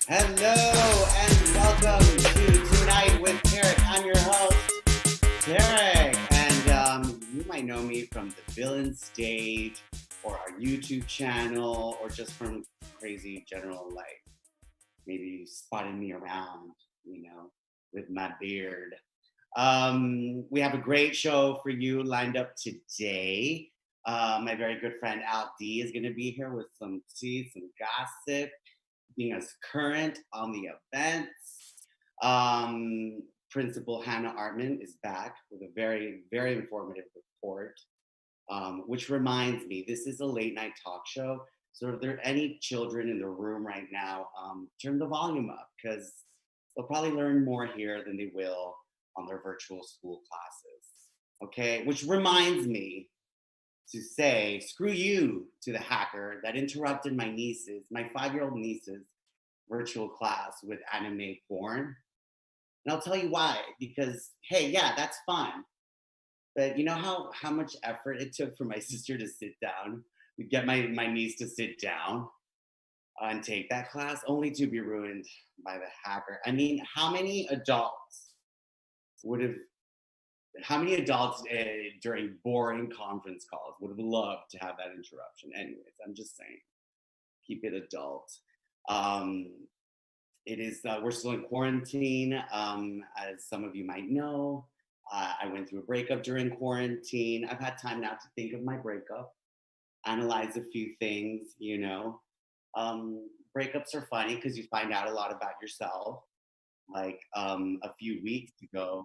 Hello and welcome to Tonight with Tarek. I'm your host, Tarek, and you might know me from the Villian stage or our YouTube channel or just from crazy general life. Maybe you spotted me around, with my beard. We have a great show for you lined up today. My very good friend Al D is going to be here with some tea, some gossip, being us current on the events. Principal Hannah Artman is back with a very, very informative report, which reminds me, this is a late night talk show. So if there are any children in the room right now, turn the volume up because they'll probably learn more here than they will on their virtual school classes. Okay, which reminds me to say, screw you to the hacker that interrupted my 5-year-old niece's virtual class with anime porn. And I'll tell you why, because, hey, yeah, that's fun. But you know how much effort it took for my sister to sit down, to get my niece to sit down and take that class, only to be ruined by the hacker. I mean, how many adults during boring conference calls would have loved to have that interruption? Anyways, I'm just saying, keep it adult. It is, we're still in quarantine. As some of you might know, I went through a breakup during quarantine. I've had time now to think of my breakup, analyze a few things, Breakups are funny because you find out a lot about yourself. Like a few weeks ago,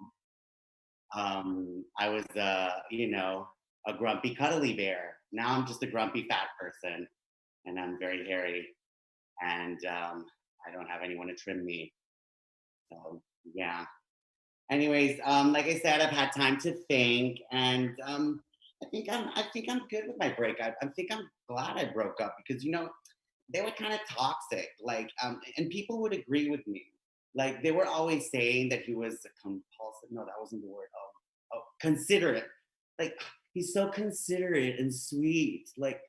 I was, a grumpy cuddly bear. Now I'm just a grumpy fat person and I'm very hairy and I don't have anyone to trim me. So yeah. Anyways, like I said, I've had time to think and I think I'm good with my breakup. I'm glad I broke up because they were kind of toxic. Like and people would agree with me. Like they were always saying that he was a compulsive. No, that wasn't the word. Oh, considerate. Like he's so considerate and sweet. Like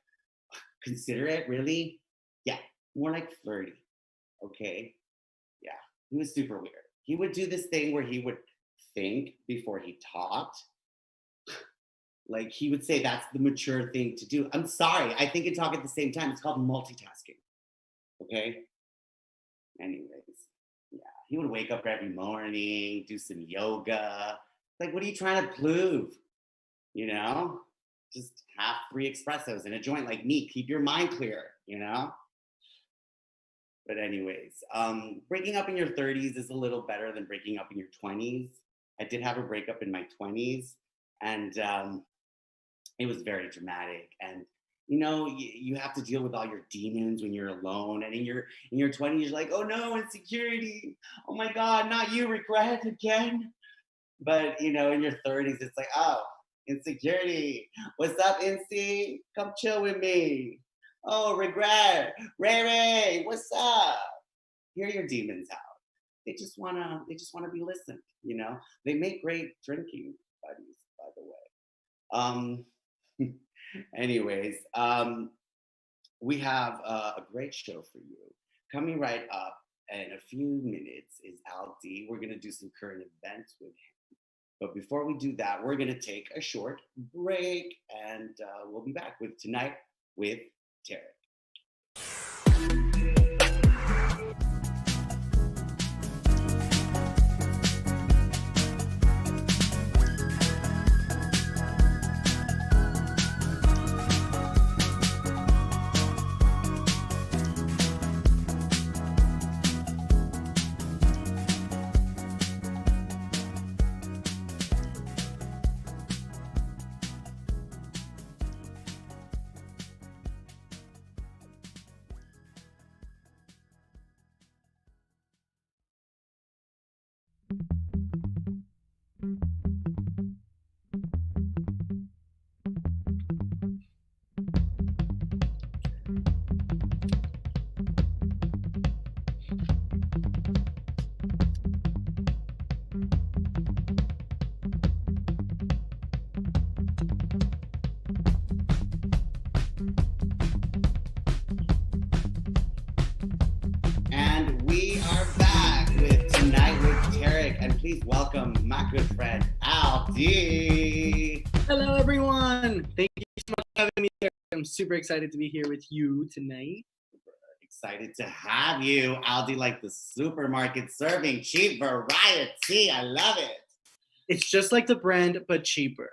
considerate, really? Yeah, more like flirty. Okay, yeah, he was super weird. He would do this thing where he would think before he talked. Like he would say that's the mature thing to do. I'm sorry, I think and talk at the same time. It's called multitasking. Okay. Anyways, yeah, he would wake up every morning, do some yoga. Like, what are you trying to prove? You know, just have 3 espressos in a joint like me. Keep your mind clear. But anyways, breaking up in your 30s is a little better than breaking up in your 20s. I did have a breakup in my 20s, and it was very dramatic. And you have to deal with all your demons when you're alone. And in your 20s, you're like, oh no, insecurity. Oh my God, not you, regret again. But in your 30s, it's like, oh, insecurity. What's up, NC? Come chill with me. Oh, regret. Ray, what's up? Hear your demons out. They just wanna be listened. They make great drinking buddies, by the way. Anyways, we have a great show for you. Coming right up in a few minutes is Al D. We're gonna do some current events with him. But before we do that, we're gonna take a short break, and we'll be back with Tonight with Tarek. please welcome my good friend Aldi. Hello, everyone. Thank you so much for having me here. I'm super excited to be here with you tonight. Excited to have you, Aldi, like the supermarket serving cheap variety. I love it. It's just like the brand, but cheaper.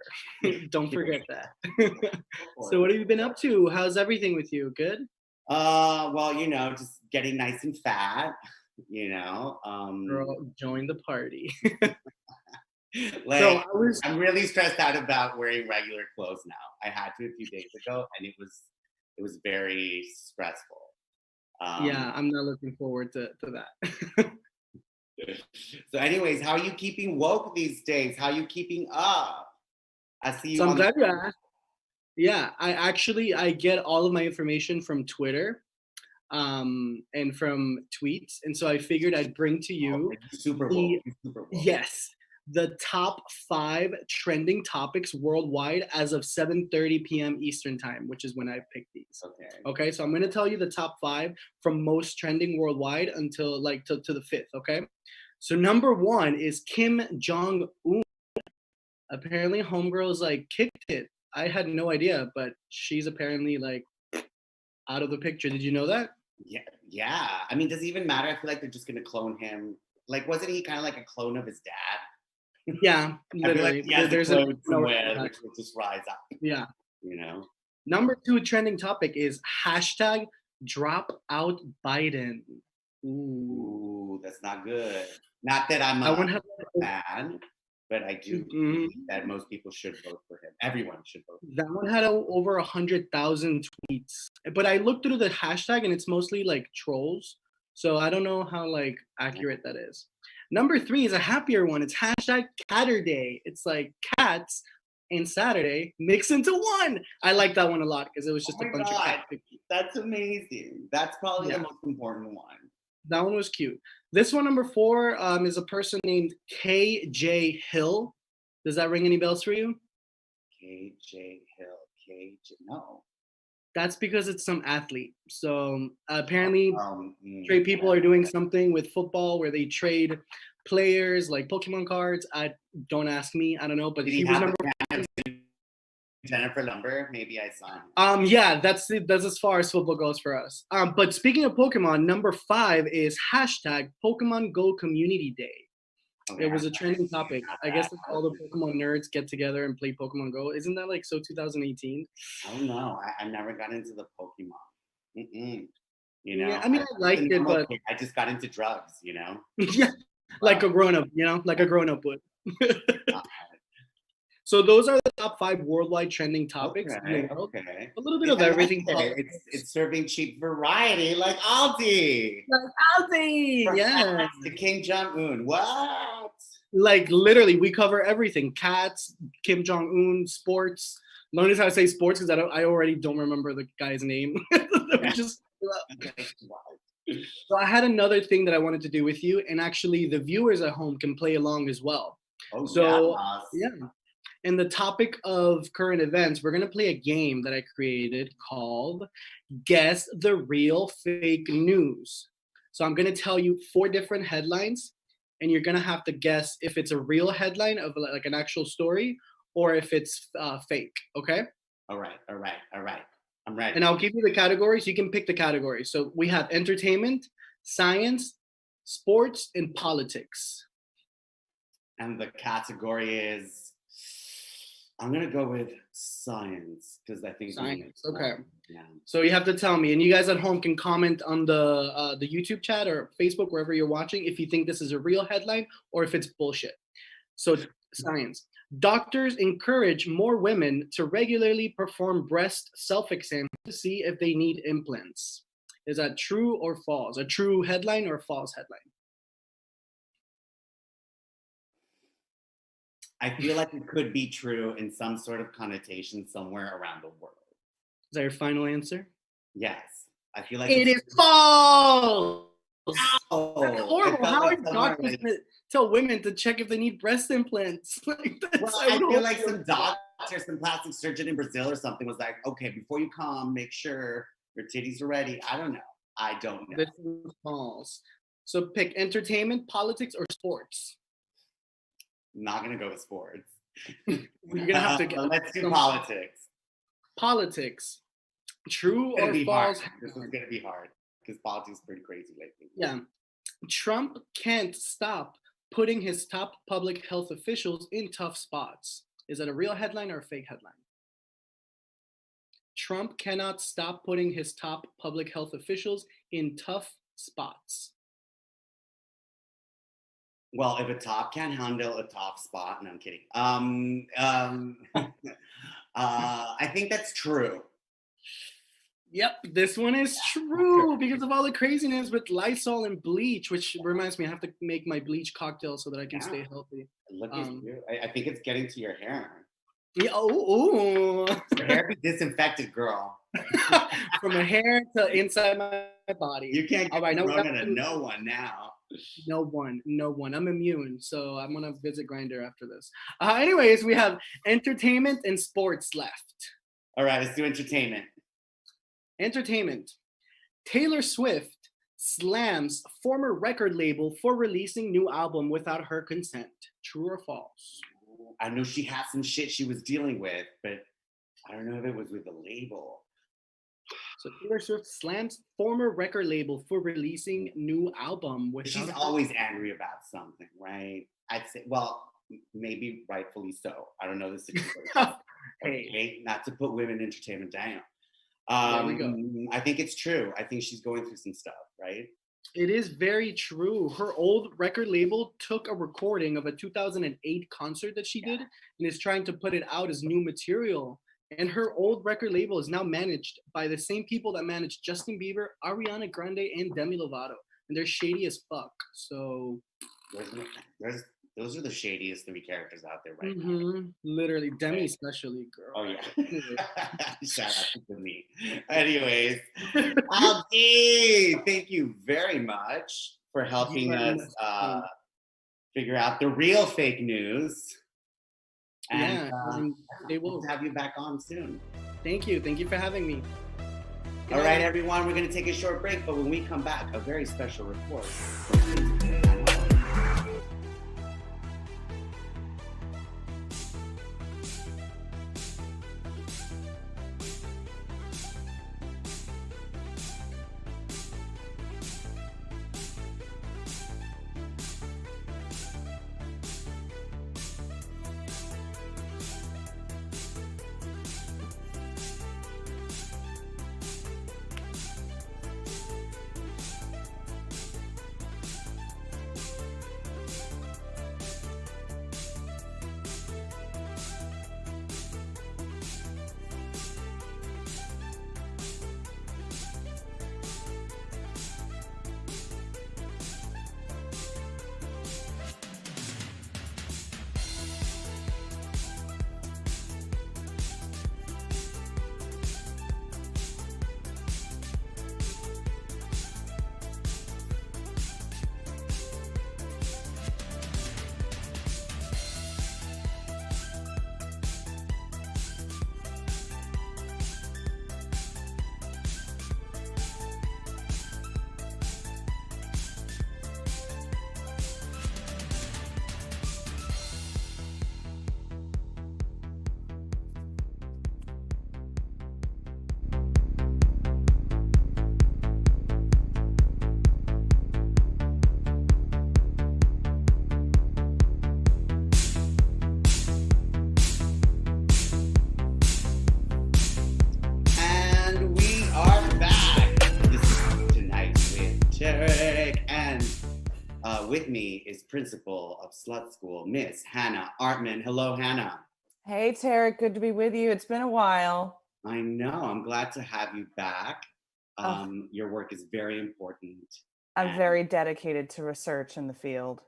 Don't forget that. So, what have you been up to? How's everything with you? Good? Well, just getting nice and fat, you know. Girl, join the party. Like, I'm really stressed out about wearing regular clothes now. I had to a few days ago, and it was very stressful. Yeah, I'm not looking forward to that. So, anyways, how are you keeping woke these days? How are you keeping up? I see you. So I'm glad you asked. Yeah, I get all of my information from Twitter, and from tweets, and so I figured I'd bring to you Super the woke. yes, the top 5 trending topics worldwide as of 7:30 p.m. Eastern time, which is when I picked these. Okay, so I'm going to tell you the top 5 from most trending worldwide until like to the 5th. Okay, so number 1 is Kim Jong Un. Apparently, homegirl's like kicked it. I had no idea, but she's apparently like out of the picture. Did you know that? Yeah. I mean, does it even matter? I feel like they're just gonna clone him. Like, wasn't he kind of like a clone of his dad? Yeah, I feel like literally. he has There's a clone somewhere, which will just rise up. Yeah. You know. Number 2 trending topic is hashtag drop out Biden. Ooh, that's not good. Not that I'm a fan, but I do think that most people should vote for him. Everyone should vote. That one had over 100,000 tweets, but I looked through the hashtag and it's mostly like trolls. So I don't know how like accurate that is. Number 3 is a happier one. It's hashtag Catterday. It's like cats and Saturday mix into one. I like that one a lot because it was just a bunch of cat pictures. That's amazing. That's probably the most important one. That one was cute. This one, number 4, is a person named KJ Hill. Does that ring any bells for you? KJ Hill. No. That's because it's some athlete. So apparently, straight people are doing something with football where they trade players like Pokemon cards. Don't ask me. I don't know. But he was number 1. Jennifer Lumber, maybe I saw him. Yeah, that's as far as football goes for us. But speaking of Pokemon, number 5 is hashtag Pokemon Go Community Day. It was a trending topic. I guess all the Pokemon nerds get together and play Pokemon Go. Isn't that like so 2018? I don't know. I never got into the Pokemon. You know, yeah, I mean, I liked it, but I just got into drugs. You know, yeah, like a grown up. You know, like a grown up would. So those are the top 5 worldwide trending topics in the world. A little bit of everything. It's serving cheap variety, like Aldi. Yeah. The Kim Jong Un. What? Like literally, we cover everything: cats, Kim Jong Un, sports. Notice how I say sports because I already don't remember the guy's name. Just. So I had another thing that I wanted to do with you, and actually, the viewers at home can play along as well. Yeah. In the topic of current events, we're going to play a game that I created called Guess the Real Fake News. So I'm going to tell you 4 different headlines, and you're going to have to guess if it's a real headline of like an actual story or if it's fake, okay? All right. I'm ready. And I'll give you the categories. You can pick the categories. So we have entertainment, science, sports, and politics. And the category is... I'm gonna go with science because I think science. Okay. Yeah. So you have to tell me, and you guys at home can comment on the YouTube chat or Facebook, wherever you're watching, if you think this is a real headline or if it's bullshit. So science. Doctors encourage more women to regularly perform breast self-exams to see if they need implants. Is that true or false? A true headline or a false headline? I feel like it could be true in some sort of connotation somewhere around the world. Is that your final answer? Yes. I feel like it is false. Oh, that's horrible. How are doctors going to tell women to check if they need breast implants? I feel like some doctor, some plastic surgeon in Brazil or something was like, okay, before you come, make sure your titties are ready. I don't know. This is false. So pick entertainment, politics, or sports. Not gonna go with sports. You're gonna have to get Let's do politics. Politics. True or false? This is gonna be hard because politics is pretty crazy lately. Yeah. Trump can't stop putting his top public health officials in tough spots. Is that a real headline or a fake headline? Trump cannot stop putting his top public health officials in tough spots. Well, if a top can't handle a top spot, no, I'm kidding. I think that's true. Yep, this one is true because of all the craziness with Lysol and bleach, which reminds me, I have to make my bleach cocktail so that I can stay healthy. Look at you. I think it's getting to your hair. Yeah, oh, your hair be disinfected, girl. From my hair to inside my body. You can't get corona to no one now. No one. I'm immune, so I'm gonna visit Grindr after this. Anyways, we have entertainment and sports left. All right, let's do entertainment. Entertainment. Taylor Swift slams former record label for releasing new album without her consent. True or false? I know she had some shit she was dealing with, but I don't know if it was with the label. So Taylor Swift slams former record label for releasing new album without She's always angry about something, right? I'd say, well, maybe rightfully so. I don't know the situation. Hey, not to put women entertainment down. There we go. I think it's true. I think she's going through some stuff, right? It is very true. Her old record label took a recording of a 2008 concert that she did and is trying to put it out as new material. And her old record label is now managed by the same people that managed Justin Bieber, Ariana Grande, and Demi Lovato. And they're shady as fuck. So those are the shadiest three characters out there right now. Literally, Demi especially, girl. Oh yeah. Shout out to Demi. Anyways, Aldi, thank you very much for helping us figure out the real fake news. And they will have you back on soon. Thank you for having me. All right, everyone, we're going to take a short break, but when we come back, a very special report. With me is principal of Slut School, Miss Hannah Artman. Hello, Hannah. Hey, Tarek. Good to be with you. It's been a while. I know. I'm glad to have you back. Your work is very important. I'm very dedicated to research in the field.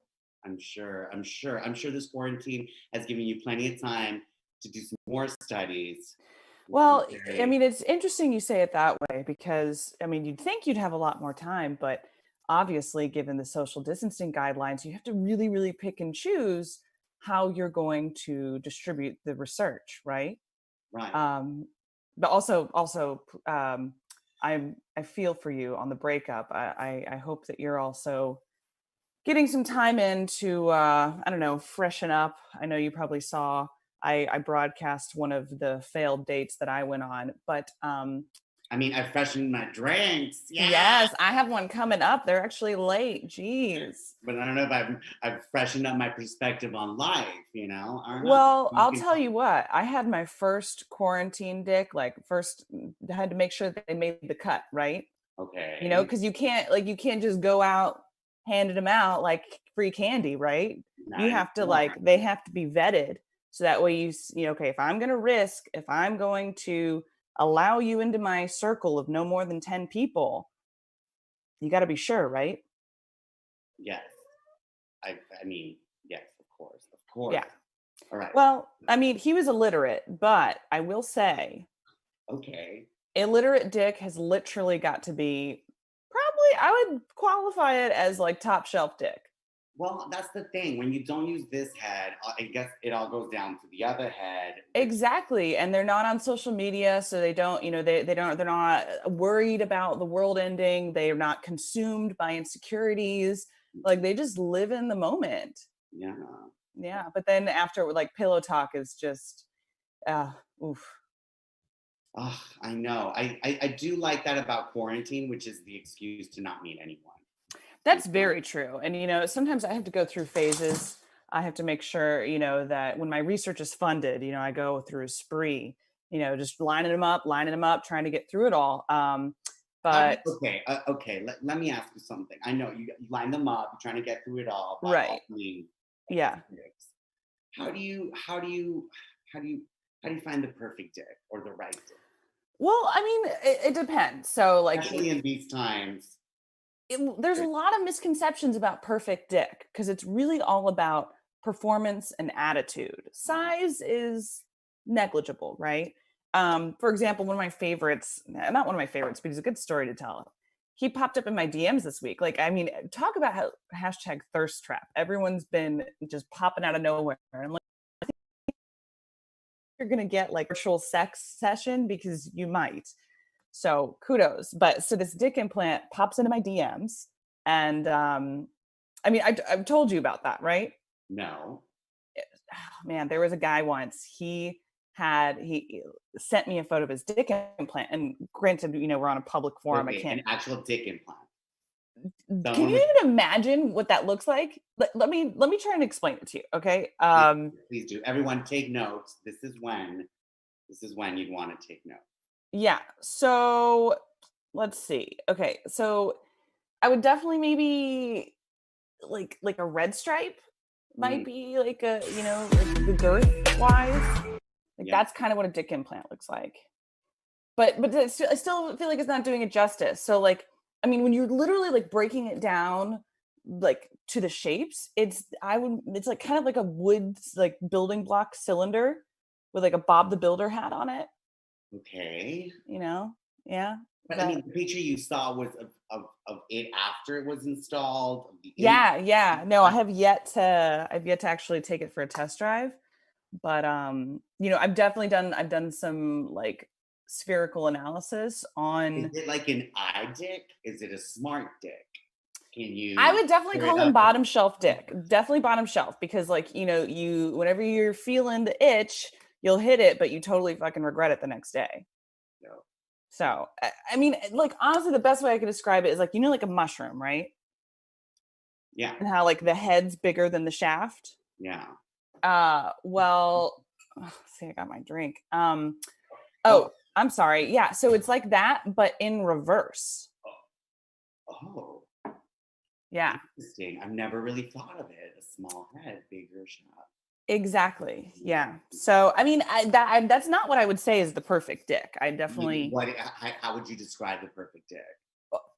I'm sure this quarantine has given you plenty of time to do some more studies. Well, I mean, it's interesting you say it that way because, I mean, you'd think you'd have a lot more time, but obviously, given the social distancing guidelines, you have to really, really pick and choose how you're going to distribute the research, right? Right. But also, I feel for you on the breakup. I hope that you're also getting some time in to, I don't know, freshen up. I know you probably saw I broadcast one of the failed dates that I went on, but I mean, I freshened my drinks. Yeah. yes, I have one coming up. They're actually late. Jeez. But I don't know if I've freshened up my perspective on life, you know? I don't know. Well, I'll tell you what. I had my first quarantine dick, like first had to make sure that they made the cut, right? Okay. You know, because you can't just go out handing them out like free candy, right? Not You have to anymore. they have to be vetted. So that way you know, okay, if I'm going to allow you into my circle of no more than 10 people, you got to be sure, right? Yes. I mean, yes, of course. Of course. Yeah. All right. Well, I mean, he was illiterate, but I will say, okay. illiterate dick has literally got to be probably, I would qualify it as like top shelf dick. Well, that's the thing. When you don't use this head, I guess it all goes down to the other head. Exactly. And they're not on social media, so they don't, you know, they're not worried about the world ending. They're not consumed by insecurities. Like they just live in the moment. Yeah. Yeah. But then after, like, pillow talk is just oof. Oh, I know. I do like that about quarantine, which is the excuse to not meet anyone. That's very true. And, you know, sometimes I have to go through phases. I have to make sure, you know, that when my research is funded, you know, I go through a spree, you know, just lining them up, trying to get through it all. But okay. Let me ask you something. I know you line them up, you're trying to get through it all. Right. Yeah. How do you find the perfect dick or the right dick? Well, I mean, it depends. So, like, especially in these times, there's a lot of misconceptions about perfect dick because it's really all about performance and attitude. Size is negligible, right? For example, one of my favorites, not one of my favorites, but he's a good story to tell. He popped up in my DMs this week. Like, I mean, talk about how hashtag thirst trap. Everyone's been just popping out of nowhere. And like, I think you're going to get like virtual sex session because you might. So kudos. But so this dick implant pops into my DMs. And I mean, I've told you about that, right? No. Man, there was a guy once, he sent me a photo of his dick implant. And granted, you know, we're on a public forum. Okay, I can't. An actual dick implant. Can you even imagine what that looks like? Let me try and explain it to you. Okay. Please do. Everyone take notes. This is when you'd want to take notes. Yeah. So let's see. Okay. So I would definitely maybe like a red stripe might be like a, you know, like the girth wise. Like that's kind of what a dick implant looks like. But I still feel like it's not doing it justice. So like, I mean, when you're literally like breaking it down like to the shapes, it's like kind of like a wood like building block cylinder with like a Bob the Builder hat on it. Okay. You know? Yeah. But I mean, the picture you saw was of it after it was installed. Yeah. No, I have yet to actually take it for a test drive. But you know, I've done some like spherical analysis on. Is it like an eye dick? Is it a smart dick? I would definitely call him bottom shelf dick. Definitely bottom shelf, because like, you know, whenever you're feeling the itch, you'll hit it, but you totally fucking regret it the next day. No. So, I mean, like, honestly, the best way I could describe it is like, you know, like a mushroom, right? Yeah. And how like the head's bigger than the shaft. Yeah. Well, see, I got my drink. I'm sorry. Yeah. So it's like that, but in reverse. Oh. Yeah. Interesting. I've never really thought of it. A small head, bigger shaft. Exactly. Yeah. So, I mean, that's not what I would say is the perfect dick. I definitely. How would you describe the perfect dick?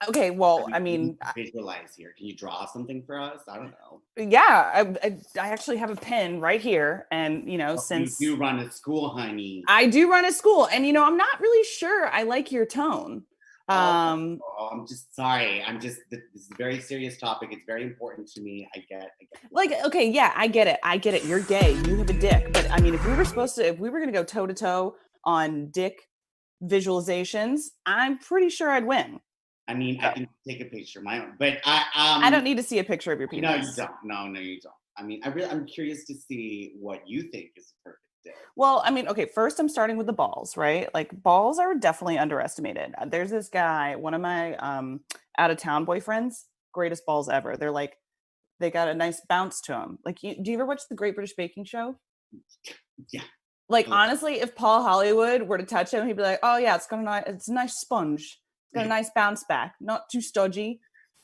Okay. Well, I mean, visualize here. Can you draw something for us? I don't know. Yeah. I actually have a pen right here. And, you know, since you run a school, honey. I do run a school. And, you know, I'm not really sure I like your tone. I'm just sorry. This is a very serious topic. It's very important to me. I get it. Like, okay, yeah, I get it. You're gay. You have a dick. But I mean, if we were going to go toe to toe on dick visualizations, I'm pretty sure I'd win. I mean, I can take a picture of my own, but I don't need to see a picture of your penis. No, you don't. No, you don't. I mean, I'm curious to see what you think is the perfect dick. Well, I mean, okay, first I'm starting with the balls, right? Like balls are definitely underestimated. There's this guy, one of my out of town boyfriends, greatest balls ever. They're like, they got a nice bounce to them. Like, do you ever watch the Great British Baking Show? Yeah. Like, honestly, if Paul Hollywood were to touch him, he'd be like, "Oh yeah, it's a nice sponge. It's got a nice bounce back, not too stodgy.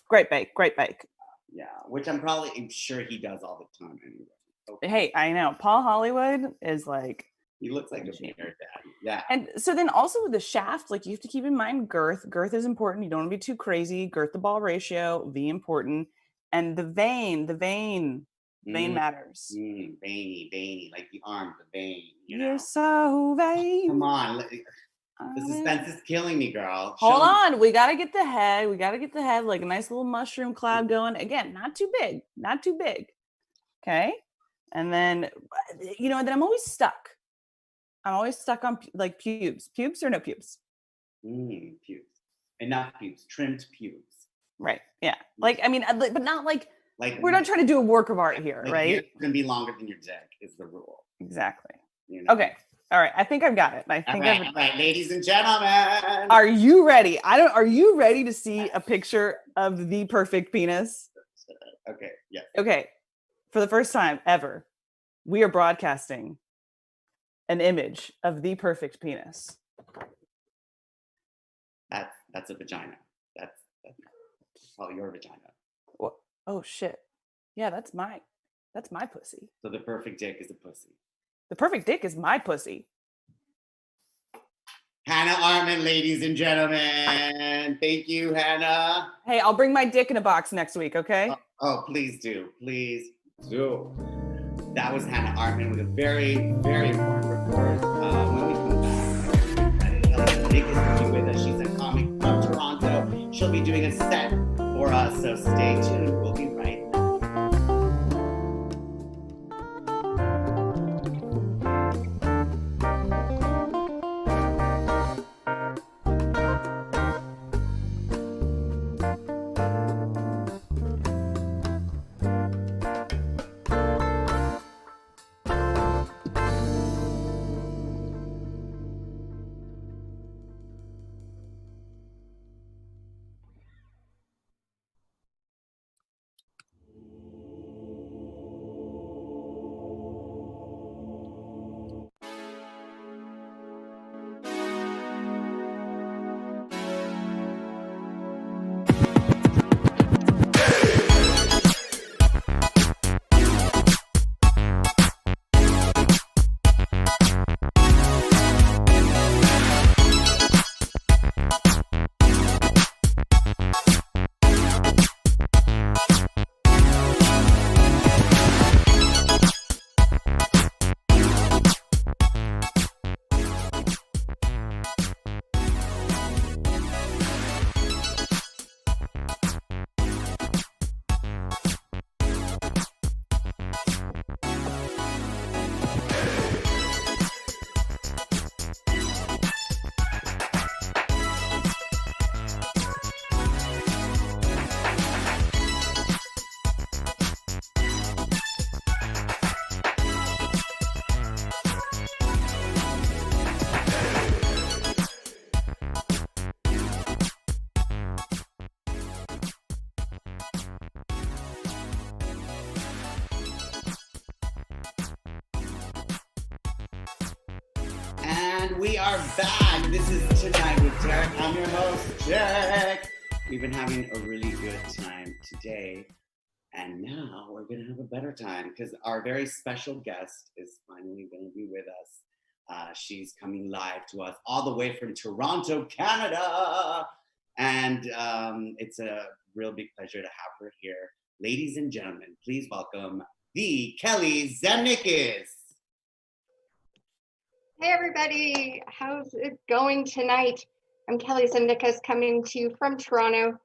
Great bake, great bake." Yeah, which I'm sure he does all the time anyway. Okay. Hey, I know Paul Hollywood is like. He looks like a bear daddy. Yeah. And so then also with the shaft, like you have to keep in mind girth. Girth is important. You don't want to be too crazy. Girth to ball ratio, V important. And the vein matters. Veiny, like the arm, the vein. You're so vain. Come on. The suspense is killing me, girl. Hold on. We got to get the head. Like a nice little mushroom cloud going. Again, not too big. Okay. And then, then I'm always stuck. On like pubes. Pubes or no pubes? Pubes. Enough pubes. Trimmed pubes. Right. Yeah. Like, I mean, but not like we're not trying to do a work of art here, right? It's going to be longer than your dick is the rule. Exactly. Okay. All right. I think I've got it. All right, ladies and gentlemen. Are you ready? Are you ready to see a picture of the perfect penis? Okay. Yes. Okay. For the first time ever, we are broadcasting an image of the perfect penis. That's a vagina. That's probably your vagina. What? Oh shit. Yeah, that's my pussy. So the perfect dick is a pussy. The perfect dick is my pussy. Hannah Artman, ladies and gentlemen. Thank you, Hannah. Hey, I'll bring my dick in a box next week, okay? Oh, please do. Please do. That was Hannah Artman with a very, very important report. When we come back, Kelly Zemnickis will be with us. She's a comic from Toronto. She'll be doing a set for us, so stay tuned. We'll be right back. And we are back. This is Tonight with Tarek. I'm your host, Tarek. We've been having a really good time today. And now we're going to have a better time because our very special guest is finally going to be with us. She's coming live to us all the way from Toronto, Canada. And it's a real big pleasure to have her here. Ladies and gentlemen, please welcome the Kelly Zemnickis. Hey everybody, how's it going tonight? I'm Kelly Zemnickis coming to you from Toronto.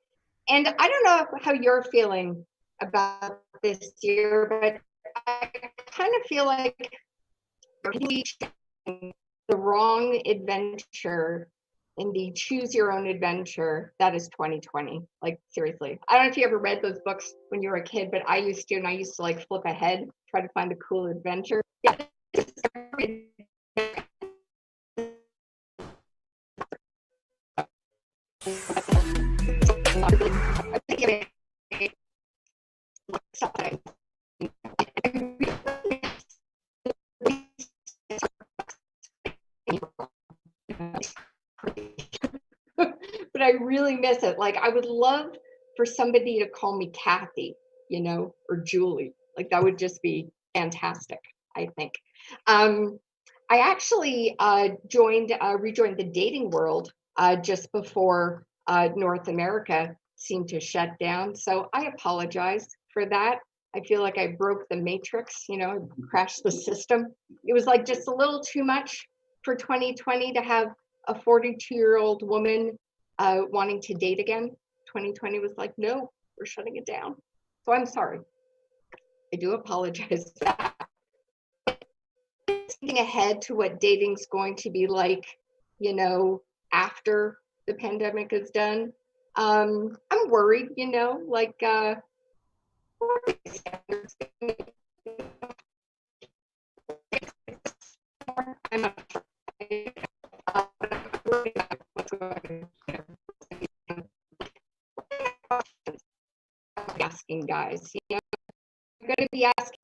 And I don't know how you're feeling about this year, but I kind of feel like we're the wrong adventure in the choose your own adventure. That is 2020. Like, seriously. I don't know if you ever read those books when you were a kid, but I used to, and I used to like flip ahead, try to find a cool adventure. Yeah. But I really miss it. Like, I would love for somebody to call me Kathy, you know, or Julie. Like, that would just be fantastic, I think. I actually rejoined the dating world just before North America seemed to shut down. So I apologize for that. I feel like I broke the matrix, you know, crashed the system. It was like just a little too much for 2020 to have a 42-year-old woman wanting to date again. 2020 was like, no, we're shutting it down. So I'm sorry. I do apologize for that. Thinking ahead to what dating's going to be like, you know, after the pandemic is done. I'm worried, you know, like I'm not asking guys, you know, I'm going to be asking,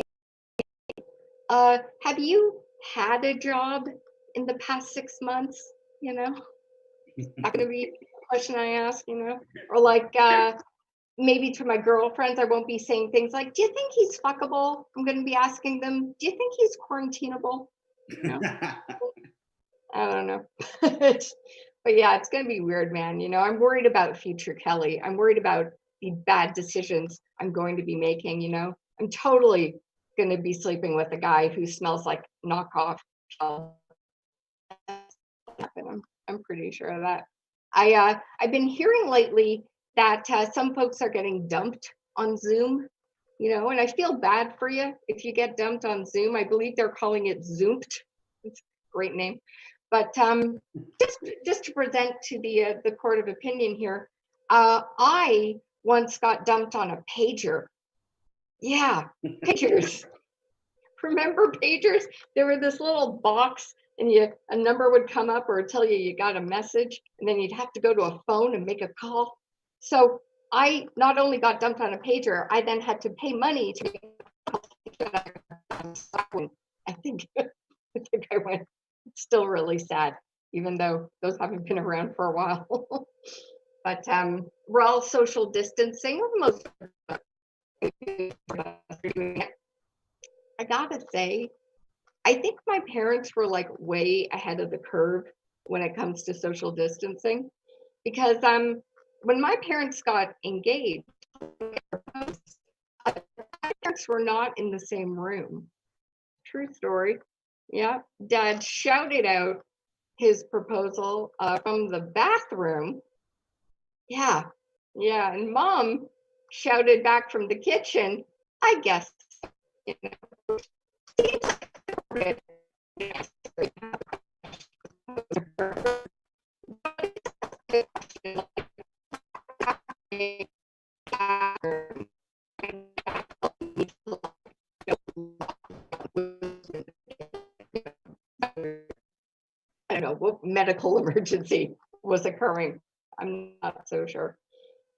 have you had a job in the past 6 months? You know, not going to be a question I ask, you know, or like maybe to my girlfriends, I won't be saying things like, do you think he's fuckable? I'm going to be asking them, do you think he's quarantinable? You know? I don't know. But yeah, it's going to be weird, man. You know, I'm worried about future Kelly. I'm worried about the bad decisions I'm going to be making, you know. I'm totally going to be sleeping with a guy who smells like knockoff. I'm pretty sure of that. I've been hearing lately that some folks are getting dumped on Zoom, you know, and I feel bad for you if you get dumped on Zoom. I believe they're calling it Zoomed. It's a great name. But just to present to the court of opinion here, I once got dumped on a pager. Yeah, pagers. Remember pagers? There were this little box, and a number would come up or tell you got a message, and then you'd have to go to a phone and make a call. So I not only got dumped on a pager, I then had to pay money to I think I went. It's still really sad, even though those haven't been around for a while. But we're all social distancing. Most I gotta say, I think my parents were like way ahead of the curve when it comes to social distancing, because when my parents got engaged, my parents were not in the same room. True story. Yeah, Dad shouted out his proposal from the bathroom. Yeah, and Mom shouted back from the kitchen. I guess. You know, I don't know what medical emergency was occurring. I'm not so sure.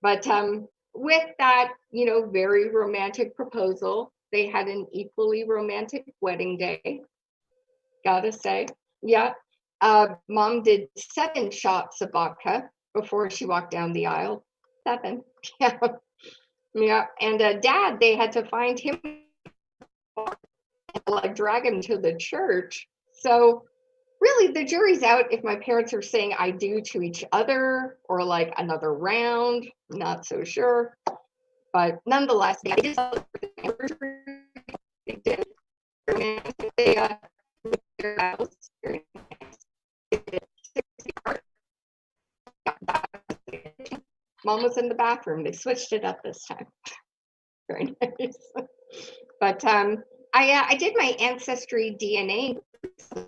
But with that, you know, very romantic proposal, they had an equally romantic wedding day. Gotta say, yeah. Mom did 7 shots of vodka before she walked down the aisle. 7, yeah, yeah. And Dad, they had to find him, and like drag him to the church. So really, the jury's out if my parents are saying I do to each other or like another round. Not so sure, but nonetheless, they did. Mom was in the bathroom. They switched it up this time. Very nice. But I did my ancestry DNA. I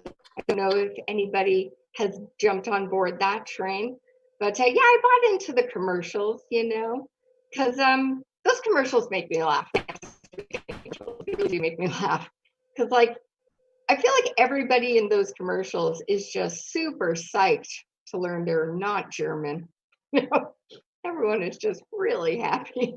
don't know if anybody has jumped on board that train. But yeah, I bought into the commercials, because those commercials make me laugh. They really do make me laugh. Because I feel like everybody in those commercials is just super psyched to learn they're not German. Everyone is just really happy.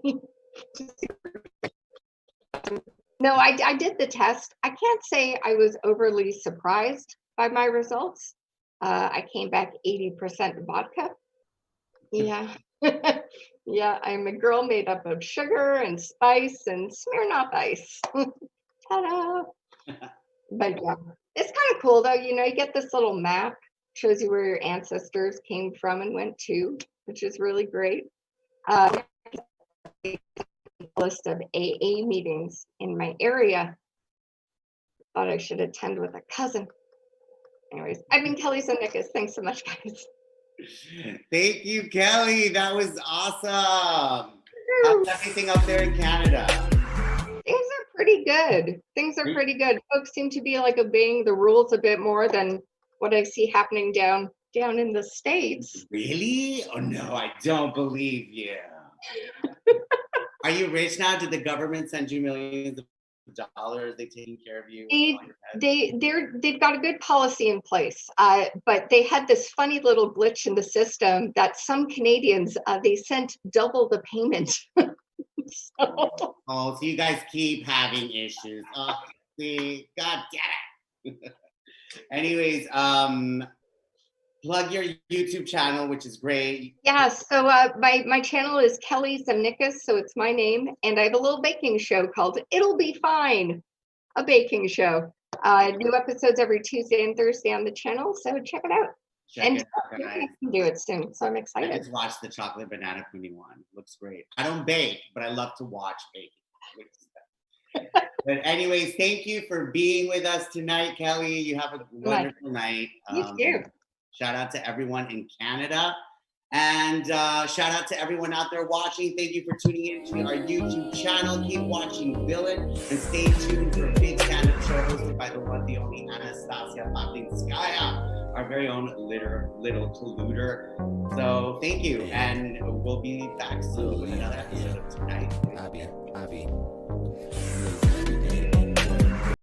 No, I did the test. I can't say I was overly surprised by my results. I came back 80% vodka. Yeah. Yeah, I'm a girl made up of sugar and spice and Smirnoff ice. Ta-da! But yeah, it's kind of cool though. You get this little map, shows you where your ancestors came from and went to, which is really great. List of AA meetings in my area. Thought I should attend with a cousin. Anyways, I've been Kelly Zemnickis. Thanks so much, guys. Thank you, Kelly. That was awesome. How's everything up there in Canada? Things are pretty good. Things are pretty good. Folks seem to be obeying the rules a bit more than what I see happening down in the States. Really? Oh no, I don't believe you. Are you rich now? Did the government send you millions of dollars? They taking care of you? They've got a good policy in place, but they had this funny little glitch in the system that some Canadians they sent double the payment. So you guys keep having issues. Oh, see, God damn it. Anyways, plug your YouTube channel, which is great. Yeah, so my channel is Kelly Zemnickis, so it's my name, and I have a little baking show called It'll Be Fine, a baking show. New episodes every Tuesday and Thursday on the channel, so check it out. Check it out, guys. I can do it soon, so I'm excited. I just watched the chocolate banana pudding one. Looks great. I don't bake, but I love to watch baking. But anyways, thank you for being with us tonight, Kelly. You have a wonderful night. Thank you. Shout out to everyone in Canada. And shout out to everyone out there watching. Thank you for tuning in to our YouTube channel. Keep watching Villian and stay tuned for a big stand-up show hosted by the one, the only Anastasia Babinskaya, our very own little colluder. So thank you. And we'll be back soon with another episode of Tonight. Abby.